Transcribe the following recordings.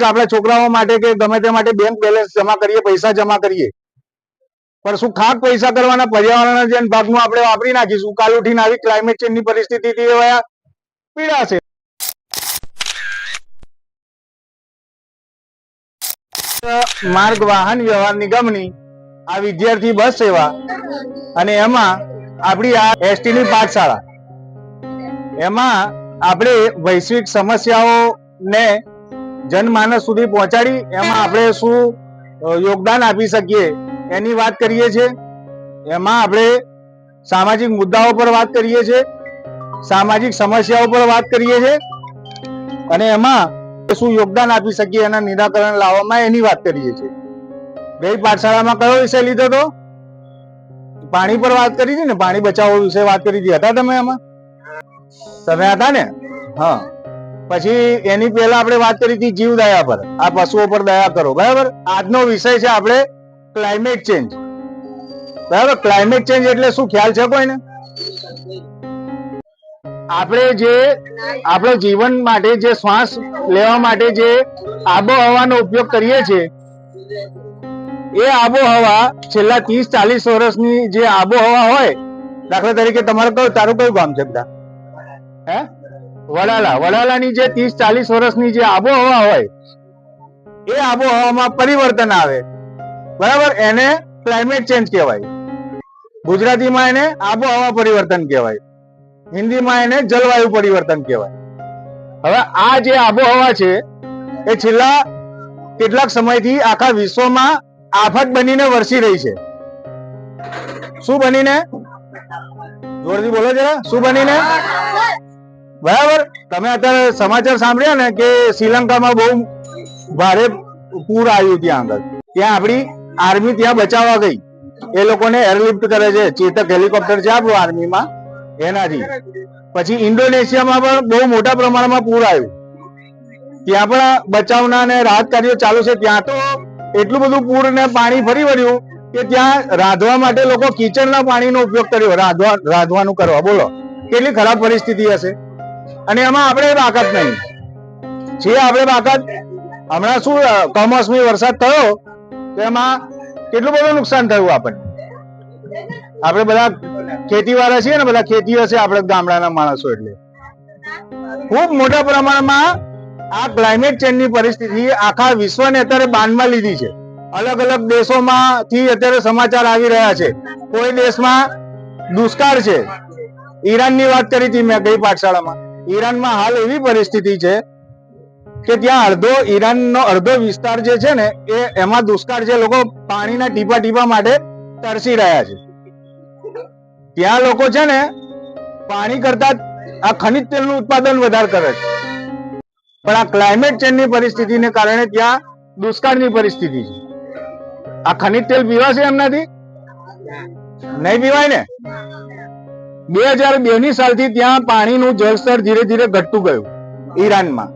આપણે છોકરાઓ માટે કે ગમે તે માટે બેંક બેલેન્સ જમા કરીએ, પૈસા જમા કરીએ, પણ શું ખાક પૈસા કરવાના પર્યાવરણ જે ભાગનું આપણે વાપરી નાખીશું. કાલ ઉઠીને આવી ક્લાઇમેટ ચેન્જની પરિસ્થિતિથી પીડાશે. માર્ગ વાહન વ્યવહાર નિગમની આ વિદ્યાર્થી બસ સેવા અને એમાં આપણી આ એસટી ની પાઠશાળા, એમાં આપણે વૈશ્વિક સમસ્યાઓને જનમાનસ સુધી પહોંચાડી એમાં આપણે શું યોગદાન આપી શકીએ એની વાત કરીએ છીએ. એમાં આપણે સામાજિક મુદ્દાઓ પર વાત કરીએ છીએ, સામાજિક સમસ્યાઓ પર વાત કરીએ છીએ અને એમાં શું યોગદાન આપી શકીએ એના નિરાકરણ લાવવામાં એની વાત કરીએ છીએ. ગઈ પાઠશાળામાં કયો વિષય લીધો હતો? પાણી પર વાત કરી હતી ને, પાણી બચાવો વિશે વાત કરી હતી. હતા તમે એમાં? તમે હતા ને? હા. પછી એની પહેલા આપણે વાત કરી હતી જીવ દયા પર, આ પશુઓ પર દયા કરો. બરાબર. આજનો વિષય છે આપણે ક્લાઇમેટ ચેન્જ. બરાબર. ક્લાઇમેટ ચેન્જ એટલે શું, ખ્યાલ છે કોઈને? આપણે જે આપણો જીવન માટે જે શ્વાસ લેવા માટે જે આબોહવાનો ઉપયોગ કરીએ છીએ, એ આબોહવા છેલ્લા 30-40 વર્ષની જે આબોહવા હોય, દાખલા તરીકે તમારે કયું, તારું કયું ગામ છે બધા? હે? વડાલાની જે 30-40 વર્ષની જે આબોહવા હોય, એ આબોહવામાં પરિવર્તન આવે. બરાબર. એને ક્લાઇમેટ ચેન્જ કહેવાય. ગુજરાતીમાં એને આબોહવા પરિવર્તન કહેવાય, હિન્દીમાં એને જલવાયુ પરિવર્તન કહેવાય. હવે આ જે આબોહવા છે એ છેલ્લા કેટલાક સમયથી આખા વિશ્વમાં આફત બનીને વરસી રહી છે. શું બનીને? જોરથી બોલો જરા. શું બનીને? બરાબર. તમે અત્યારે સમાચાર સાંભળ્યા ને કે શ્રીલંકામાં બહુ ભારે પૂર આવ્યું. ત્યાં આગળ ત્યાં આપણી આર્મી ત્યાં બચાવવા ગઈ. એ લોકોને એરલિફ્ટ કરે છે, ચેતક હેલિકોપ્ટર છે આપણું આર્મીમાં, એનાથી. પછી ઇન્ડોનેશિયામાં પણ બહુ મોટા પ્રમાણમાં પૂર આવ્યું. ત્યાં પણ બચાવના અને રાહત કાર્યો ચાલુ છે. ત્યાં તો એટલું બધું પૂર ને પાણી ફરી વળ્યું કે ત્યાં રાંધવા માટે લોકો કિચનના પાણીનો ઉપયોગ કર્યો રાંધવાનું કરવા. બોલો કેટલી ખરાબ પરિસ્થિતિ હશે. અને એમાં આપણે બાકાત નહીં છે. આપણે બાકાત હમણાં શું કમોસમી વરસાદ થયો તો એમાં કેટલું બધું નુકસાન થયું આપણને. આપણે બધા ખેતી વાળા છીએ ને, બધા ખેતીઓ છે આપણે ગામડાના માણસો, એટલે ખૂબ મોટા પ્રમાણમાં આ ક્લાઇમેટ ચેન્જની પરિસ્થિતિ આખા વિશ્વને અત્યારે બાનમાં લીધી છે. અલગ અલગ દેશોમાંથી અત્યારે સમાચાર આવી રહ્યા છે. કોઈ દેશમાં દુષ્કાળ છે. ઈરાનની વાત કરી હતી મેં ગઈ પાઠશાળામાં. ઈરાનમાં હાલ એવી પરિસ્થિતિ છે કે ત્યાં ઈરાનનો અડધો વિસ્તાર જે છે ને એમાં દુષ્કાળ છે. લોકો પાણીના ટીપા ટીપા માટે તરસી રહ્યા છે. ત્યાં લોકો છે ને પાણી કરતા આ ખનિજ તેલનું ઉત્પાદન વધારે કરે છે. પણ આ ક્લાઇમેટ ચેન્જની પરિસ્થિતિને કારણે ત્યાં દુષ્કાળની પરિસ્થિતિ છે. આ ખનિજ તેલ પીવાશે એમનાથી? નહીં પીવાય ને. 2002ની સાલથી ત્યાં પાણીનું જળસ્તર ધીરે ધીરે ઘટતું ગયું ઈરાનમાં.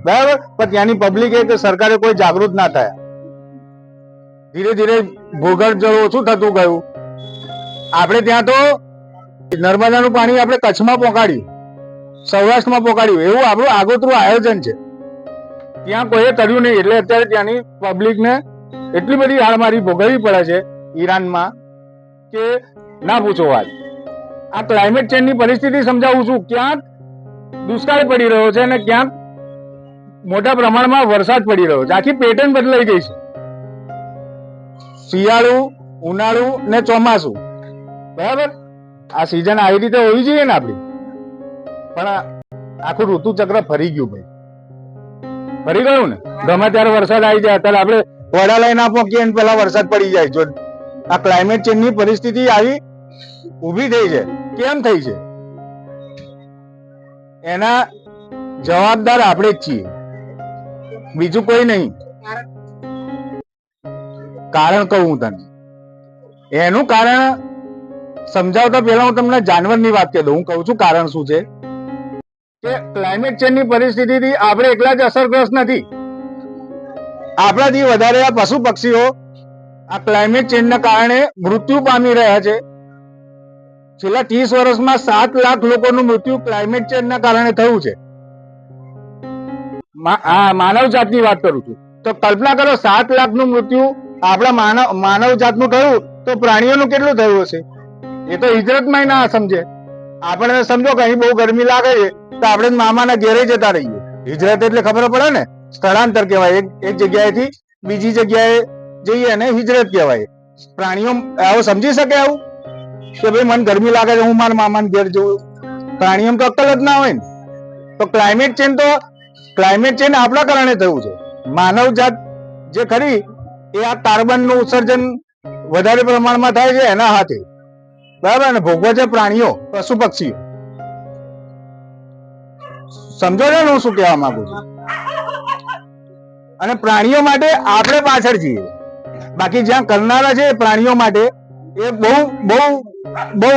બરાબર. પણ ત્યાંની પબ્લિક કે સરકારે કોઈ જાગૃત ના થયા. ધીરે ધીરે ભૂગર્ભ જળ ઓછું થતું ગયું. આપણે ત્યાં તો નર્મદાનું પાણી આપણે કચ્છમાં પહોંચાડ્યું, સૌરાષ્ટ્રમાં પહોંચાડ્યું. એવું આપણું આગોતરું આયોજન છે. ત્યાં કોઈએ કર્યું નહીં. એટલે અત્યારે ત્યાંની પબ્લિકને એટલી બધી હાડમારી ભોગવવી પડે છે ઈરાનમાં કે ના પૂછો વાત. આ ક્લાઇમેટ ચેન્જની પરિસ્થિતિ સમજાવું છું. ક્યાંક દુષ્કાળ પડી રહ્યો છે અને ક્યાંક મોટા પ્રમાણમાં વરસાદ પડી રહ્યો છે. આખી પેટર્ન બદલાઈ ગઈ છે. શિયાળુ, ઉનાળુ ને ચોમાસું. બરાબર. આ સિઝન આવી રીતે હોવી જોઈએ ને આપડી, પણ આખું ઋતુ ચક્ર ફરી ગયું ભાઈ. ફરી ગયું ને. ગમે ત્યારે વરસાદ આવી જાય. અત્યારે આપણે વડા લઈ ના પહોંચીએ ને પેલા વરસાદ પડી જાય. જો આ ક્લાઇમેટ ચેન્જની પરિસ્થિતિ આવી ઊભી થઈ છે, કેમ થઈ છે એના જવાબદાર આપણે જ છીએ, બીજું કોઈ નહીં. કારણ કહું હું તને. એનું કારણ સમજાવતા પહેલા હું તમને જાનવરની વાત કહી દઉં. હું કહું છું કારણ શું છે કે ક્લાઇમેટ ચેન્જની પરિસ્થિતિથી આપણે એકલા જ અસરગ્રસ્ત નથી. આપણાથી વધારે આ પશુ પક્ષીઓ આ ક્લાઇમેટ ચેન્જના કારણે મૃત્યુ પામી રહ્યા છે. છેલ્લા 30 વર્ષમાં 7 લાખ લોકોનું મૃત્યુ ક્લાઇમેટ ચેન્જના કારણે થયું છે. માનવ જાતની વાત કરું છું. તો કલ્પના કરો 7 લાખનું મૃત્યુ આપણા માનવ જાતનું થયું તો પ્રાણીઓનું કેટલું થયું હશે? એ તો હિજરતમાં ના સમજે. આપણે સમજો કે અહીં બહુ ગરમી લાગે છે તો આપણે મામાના ઘેરે જતા રહીએ. હિજરત એટલે ખબર પડે ને, સ્થળાંતર કહેવાય. એક જગ્યાએથી બીજી જગ્યાએ જઈએ ને હિજરત કહેવાય. પ્રાણીઓ આવું સમજી શકે આવું કે ભાઈ મને ગરમી લાગે છે હું મારા મામાના ઘેર જઉં? પ્રાણીઓ તો અક્કલ જ ના હોય ને. તો ક્લાઇમેટ ચેન્જ આપણા કારણે થયું છે. માનવ જાત જે ખરી એ આ કાર્બનનું ઉત્સર્જન વધારે પ્રમાણમાં થાય છે એના હાથે, બરાબર ને. ભોગવે છે પ્રાણીઓ, પશુ પક્ષીઓ. સમજો છો ને હું શું કહેવા માંગુ છું? અને પ્રાણીઓ માટે આપણે પાછળ છીએ, બાકી જ્યાં કરનારા છે પ્રાણીઓ માટે એ બહુ બહુ બહુ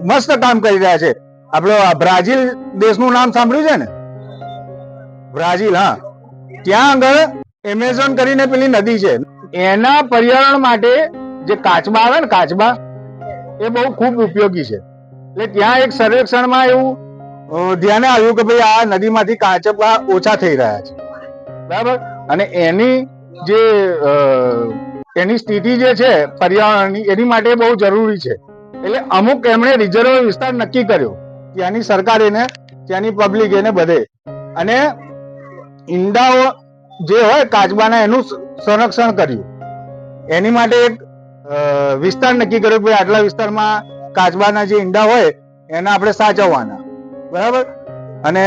મસ્ત કામ કરી રહ્યા છે. આપણો બ્રાઝીલ દેશનું નામ સાંભળ્યું છે ને? બ્રાઝીલ, હા. ત્યાં આગળ એમેઝોન કરીને પેલી નદી છે, એના પર્યાવરણ માટે જે કાચબા આવે ને, કાચબા એ બહુ ખૂબ ઉપયોગી છે. એટલે ત્યાં એક સર્વેક્ષણમાં એવું ધ્યાને આવ્યું કે ભાઈ આ નદીમાંથી કાચબા ઓછા થઈ રહ્યા છે, બરાબર. અને એની સ્થિતિ જે છે પર્યાવરણની, એની માટે બહુ જરૂરી છે. એટલે અમુક એમણે રિઝર્વ વિસ્તાર નક્કી કર્યો, ત્યાંની સરકાર એને, ત્યાંની પબ્લિક એને બધે. અને ઈંડાઓ જે હોય કાચબાના એનું સંરક્ષણ કર્યું. એની માટે એક વિસ્તાર નક્કી કર્યો કે આટલા વિસ્તારમાં કાચબાના જે ઈંડા હોય એને આપણે સાચવવાના, બરાબર. અને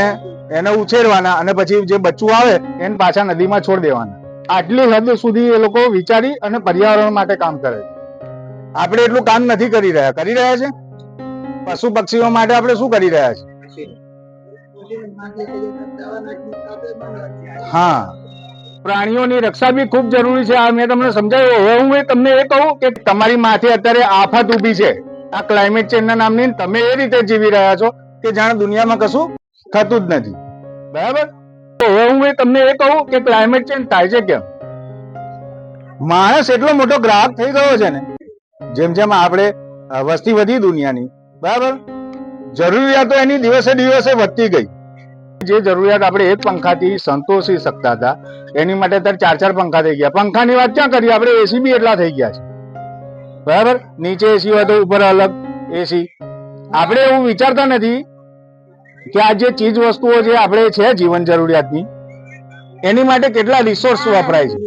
એને ઉછેરવાના અને પછી જે બચ્ચું આવે એને પાછા નદીમાં છોડ દેવાના. આટલી હદ સુધી એ લોકો વિચારી અને પર્યાવરણ માટે કામ કરે છે. આપણે એટલું કામ નથી કરી રહ્યા છે. પશુ પક્ષીઓ માટે આપણે શું કરી રહ્યા છે? હા, પ્રાણીઓની રક્ષા બી ખૂબ જરૂરી છે. આ મેં તમને સમજાવ્યું. હવે હું તમને એ કહું કે તમારી માથે અત્યારે આફત ઊભી છે આ ક્લાઇમેટ ચેન્જ ના નામની. તમે એ રીતે જીવી રહ્યા છો કે જાણે દુનિયામાં કશું થતું જ નથી, બરાબર. તો હવે હું તમને એ કહું કે ક્લાઇમેટ ચેન્જ થાય છે કેમ? માણસ એટલો મોટો ગ્રાહક થઈ ગયો છે ને, જેમ જેમ આપણે વસ્તી વધી દુનિયાની, બરાબર, જરૂરિયાતો એની દિવસે દિવસે વધતી ગઈ. જે જરૂરિયાત આપણે એક પંખાથી સંતોષી શકતા હતા એની માટે અત્યારે 4 પંખા થઈ ગયા. પંખાની વાત ક્યાં કરીએ, આપણે એસી બી એટલા થઈ ગયા છે, બરાબર. નીચે એસી હોય તો ઉપર અલગ એસી. આપણે એવું વિચારતા નથી કે આ જે ચીજ વસ્તુઓ જે આપણે છે જીવન જરૂરિયાતની, એની માટે કેટલા રિસોર્સ વપરાય છે.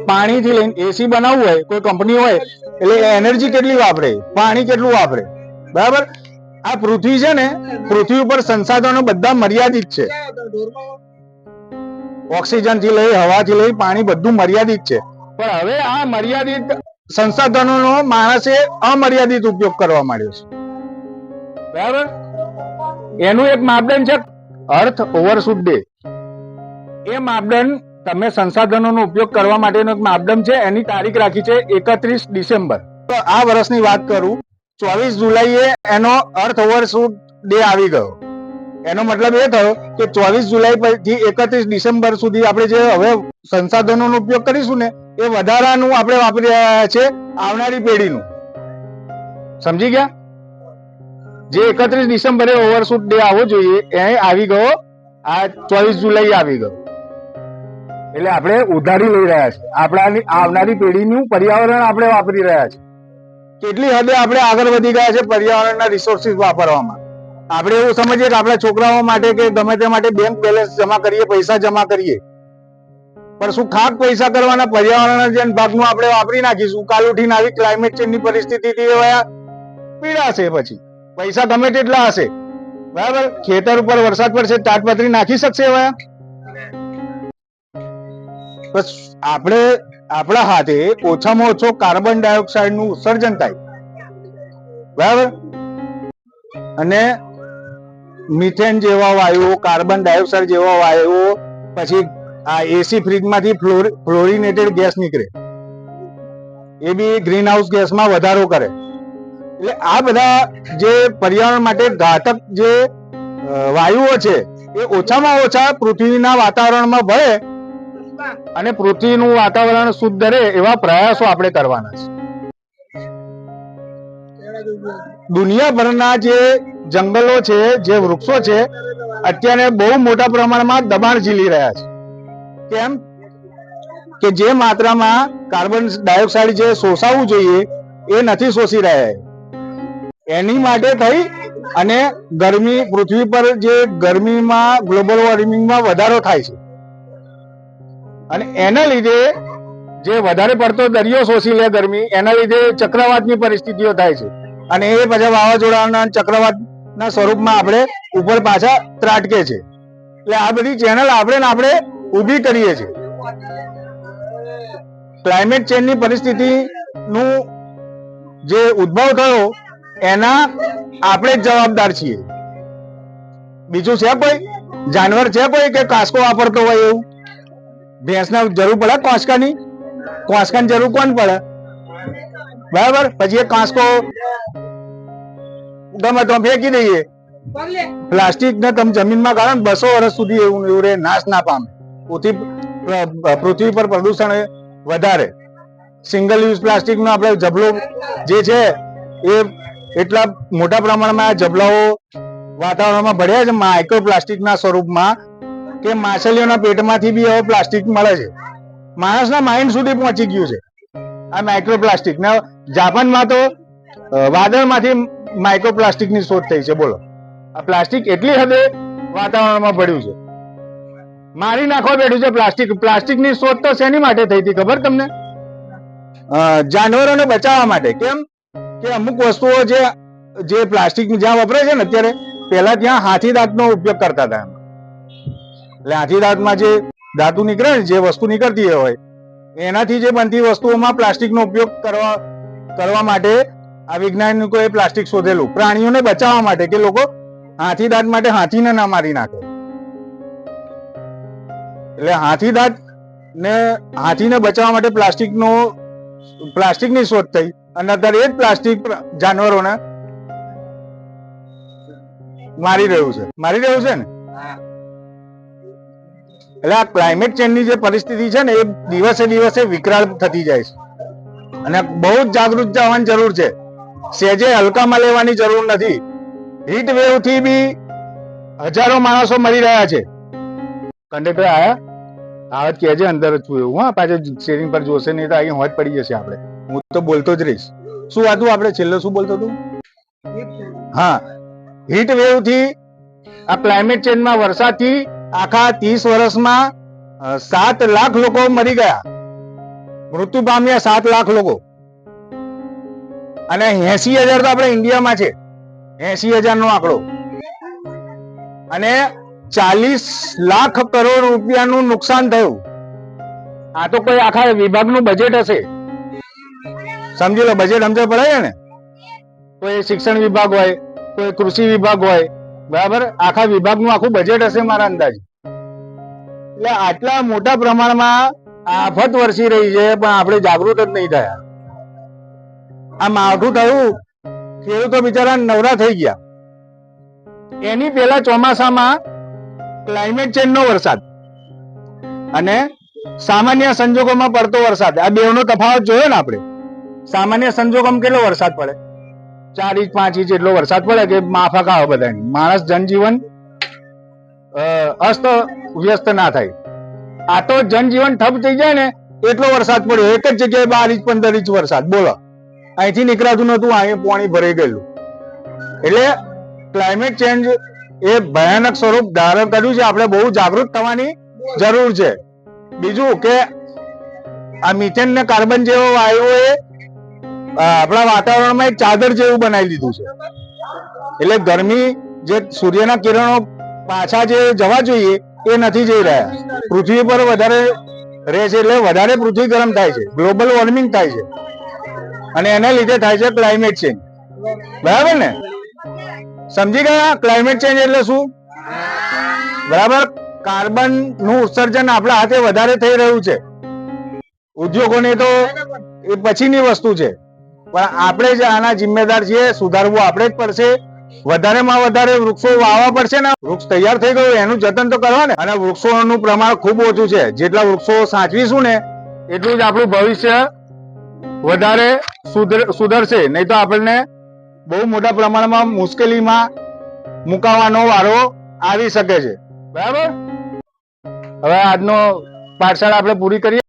પાણીથી લઈને એસી બનાવવું હોય, કોઈ કંપની હોય એટલે એનર્જી કેટલી વાપરે, પાણી કેટલું વાપરે, બરાબર. આ પૃથ્વી છે ને, પૃથ્વી ઉપર સંસાધનો બધા મર્યાદિત છે. ઓક્સિજન થી લઈ, હવાથી લઈ, પાણી બધું મર્યાદિત છે. પણ હવે આ મર્યાદિત સંસાધનોનો માણસે અમર્યાદિત ઉપયોગ કરવા માંડ્યો છે, બરાબર. એનું એક માપદંડ છે અર્થ ઓવરશૂટ ડે. એ માપદંડ તમે સંસાધનોનો ઉપયોગ કરવા માટેનો એક માપદંડ છે. એની તારીખ રાખી છે 31 ડિસેમ્બર. તો આ વર્ષની વાત કરું, 24 જુલાઈએ એનો અર્થ ઓવરશૂટ ડે આવી ગયો. એનો મતલબ એ થયો કે 24 જુલાઈ થી 31 ડિસેમ્બર સુધી આપણે જે હવે સંસાધનોનો ઉપયોગ કરીશું ને એ વધારાનું આપણે વાપરી રહ્યા છે આવનારી પેઢીનું. સમજી ગયા? જે 31 ડિસેમ્બરે ઓવરશૂટ ડે આવવો જોઈએ એ આવી ગયો, આ 24 જુલાઈ આવી ગયો. એટલે આપણે ઉધારી લઈ રહ્યા છે. આપણાની આવનારી પેઢીનું પર્યાવરણ આપણે વાપરી રહ્યા છે. કેટલી હદે આપણે આગળ વધી ગયા છે પર્યાવરણના રિસોર્સિસ વાપરવામાં. આપણે એવું સમજીએ કે આપણા છોકરાઓ માટે કે ગમે તે માટે બેંક બેલેન્સ જમા કરીએ, પૈસા જમા કરીએ, પણ શું ખાક પૈસા કરવાના પર્યાવરણના જે ભાગનું આપણે વાપરી નાખીશું. કાલ ઉઠીને આવી ક્લાઇમેટ ચેન્જની પરિસ્થિતિથી પીડાશે. પછી પૈસા ગમે તેટલા હશે, બરાબર. ખેતર ઉપર વરસાદ પડશે, તાટપત્રી નાખી શકશે હવે? બસ આપણે આપણા હાથે ઓછામાં ઓછો કાર્બન ડાયોક્સાઇડ નું ઉત્સર્જન થાય, બરાબર. અને મિથેન જેવા વાયુઓ, કાર્બન ડાયોક્સાઇડ જેવા વાયુઓ, પછી આ એસી ફ્રીજમાંથી ફ્લોરિનેટેડ ગેસ નીકળે, એ બી ગ્રીન હાઉસ ગેસમાં વધારો કરે. એટલે આ બધા જે પર્યાવરણ માટે ઘાતક જે વાયુઓ છે એ ઓછામાં ઓછા પૃથ્વીના વાતાવરણમાં ભળે અને પૃથ્વીનું વાતાવરણ શુદ્ધ રહે એવા પ્રયાસો આપણે કરવાના છે. દુનિયાભરના જે જંગલો છે, જે વૃક્ષો છે, અત્યારે બહુ મોટા પ્રમાણમાં દબાણ ઝીલી રહ્યા છે. કેમ કે જે માત્રામાં કાર્બન ડાયોક્સાઇડ જે શોષાવવું જોઈએ એ નથી શોષી રહ્યા. એની માટે થઈ અને ગરમી પૃથ્વી પર જે ગરમીમાં ગ્લોબલ વોર્મિંગમાં વધારો થાય છે અને એના લીધે જે વધારે પડતો દરિયો શોષી લે ગરમી, એના લીધે ચક્રવાતની પરિસ્થિતિઓ થાય છે અને એ પછી વાવાઝોડાના ચક્રવાતના સ્વરૂપમાં આપણે ઉપર પાછા ત્રાટકે છે. એટલે આ બધી ચેનલ આપણે ઊભી કરીએ છીએ. ક્લાઇમેટ ચેન્જની પરિસ્થિતિનું જે ઉદ્ભવ થયો એના આપણે જ જવાબદાર છીએ. બીજું છે કોઈ જાનવર છે કોઈ કે કાંસકો વાપરતો હોય એવું? ભેંસને જરૂર પડે કાંસકાની? કાંસકાની જરૂર કોણ પડે? બરાબર. પછી એ કાંસકો ગમે તો ફેંકી દઈએ. પ્લાસ્ટિક ને તમે જમીનમાં ગાળો ને 200 વર્ષ સુધી એવું રહે, નાશ ના પામે. પૃથ્વી પર પ્રદૂષણ વધારે. સિંગલ યુઝ પ્લાસ્ટિક નો આપણે જબલો જે છે એ એટલા મોટા પ્રમાણમાં જબલાઓ વાતાવરણમાં ભળ્યા છે માઇક્રોપ્લાસ્ટિક ના સ્વરૂપમાં કે માછલીઓના પેટમાંથી બી હવે પ્લાસ્ટિક મળે છે. માણસના માઇન્ડ સુધી પહોંચી ગયું છે આ માઇક્રોપ્લાસ્ટિક. ને જાપાનમાં તો વાદળમાંથી માઇક્રોપ્લાસ્ટિકની શોધ થઈ છે. બોલો, આ પ્લાસ્ટિક એટલી હદે વાતાવરણમાં ભળ્યું છે, મારી નાખવા બેઠું છે પ્લાસ્ટિક. પ્લાસ્ટિકની શોધ તો શેની માટે થઈ હતી ખબર તમને? જાનવરોને બચાવવા માટે. કેમ કે અમુક વસ્તુઓ જે પ્લાસ્ટિક જ્યાં વપરાય છે ને અત્યારે, પહેલા ત્યાં હાથી દાંતનો ઉપયોગ કરતા હતા. એટલે હાથી દાંતમાં જે ધાતુ નીકળે ને, જે વસ્તુ નીકળતી હોય એનાથી જે બનતી વસ્તુઓમાં પ્લાસ્ટિકનો ઉપયોગ કરવા માટે આ વૈજ્ઞાનિકોએ પ્લાસ્ટિક શોધેલું પ્રાણીઓને બચાવવા માટે, કે લોકો હાથી દાંત માટે હાથીને ના મારી નાખે. એટલે હાથીને બચાવવા માટે પ્લાસ્ટિકની શોધ થઈ અને અત્યારે એ જ પ્લાસ્ટિક જાનવરોને મારી રહ્યું છે ને. એટલે આ ક્લાઇમેટ ચેન્જની જે પરિસ્થિતિ છે ને એ દિવસે દિવસે વિકરાળ થતી જાય છે અને બહુ જ જાગૃત જવાની જરૂર છે. સહેજે હલકામાં લેવાની જરૂર નથી. હીટ વેવ થી બી હજારો માણસો મરી રહ્યા છે. કંડક્ટર આયા કહેજે અંદર જ છું એવું. હા, પાછળ સ્ટેરિંગ પર જોશે નહીં તો અહીં હોજ પડી જશે. આપણે હું તો બોલતો જ રહીશ. શું હતું આપણે છેલ્લે શું બોલતો હતું? હા, હીટ વેવ થી આ ક્લાઇમેટ ચેન્જમાં વરસાદથી આખા 30 વર્ષમાં 7 લાખ લોકો મરી ગયા, મૃત્યુ પામ્યા 7 લાખ લોકો. અને 80,000 તો આપણે ઇન્ડિયામાં છે, 80,000 નો આંકડો. અને 40 લાખ કરોડ રૂપિયાનું નુકસાન થયું. આ તો કોઈ આખા વિભાગનું બજેટ હશે. સમજી લો, બજેટ સમજ પડે છે ને? કોઈ શિક્ષણ વિભાગ હોય, કોઈ કૃષિ વિભાગ હોય, બરાબર, આખા વિભાગનું આખું બજેટ હશે મારા અંદાજે. એટલે આટલા મોટા પ્રમાણમાં આફત વરસી રહી છે પણ આપણે જાગૃત જ નહીં થયા. આ માવઠું થયું, ખેડૂતો બિચારા નવરા થઈ ગયા. એની પહેલા ચોમાસામાં ક્લાઇમેટ ચેન્જ નો વરસાદ અને સામાન્ય સંજોગોમાં પડતો વરસાદ, આ બેવનો તફાવત જોયો ને આપણે. સામાન્ય સંજોગોમાં કેટલો વરસાદ પડે? 4 ઇંચ 5 ઇંચ એટલો વરસાદ પડે કે માફક આવે બધાની. માણસ જનજીવન અસ્ત વ્યસ્ત ના થાય. આ તો જનજીવન ઠપ થઈ જાય ને એટલો વરસાદ પડ્યો. એક જ જગ્યાએ 12 ઇંચ 15 ઇંચ વરસાદ. બોલો, અહીંથી નીકળાતું નતું, અહીં પાણી ભરાઈ ગયેલું. એટલે ક્લાઇમેટ ચેન્જ એ ભયાનક સ્વરૂપ ધારણ કર્યું છે. આપણે બહુ જાગૃત થવાની જરૂર છે. બીજું કે આ મિથેન ને કાર્બન જેવો વાયુઓએ આપણા વાતાવરણમાં એક ચાદર જેવું બનાવી દીધું છે. એટલે ગરમી જે સૂર્યના કિરણો પાછા જે જવા જોઈએ એ નથી જઈ રહ્યા. પૃથ્વી પર વધારે રહે છે એટલે વધારે પૃથ્વી ગરમ થાય છે, ગ્લોબલ વોર્મિંગ થાય છે અને એના લીધે થાય છે ક્લાઇમેટ ચેન્જ. બરાબર ને? સમજી ગયા ક્લાઇમેટ ચેન્જ એટલે શું? બરાબર. કાર્બન નું ઉત્સર્જન આપણા હાથે વધારે થઈ રહ્યું છે. ઉદ્યોગોને તો એ પછીની વસ્તુ છે, પણ આપણે જ આના જિમ્મેદાર છીએ. સુધારવું આપણે જ પડશે. વધારેમાં વધારે વૃક્ષો વાવવા પડશે ને. વૃક્ષ તૈયાર થઈ ગયું એનું જતન તો કરવા ને. અને વૃક્ષોનું પ્રમાણ ખૂબ ઓછું છે. જેટલા વૃક્ષો સાચવીશું ને એટલું જ આપણું ભવિષ્ય વધારે સુધરશે. નહીં તો આપણને બહુ મોટા પ્રમાણમાં મુશ્કેલીમાં મુકાવાનો વારો આવી શકે છે. બરાબર. હવે આજનો પાઠશાળા આપણે પૂરી કરીએ.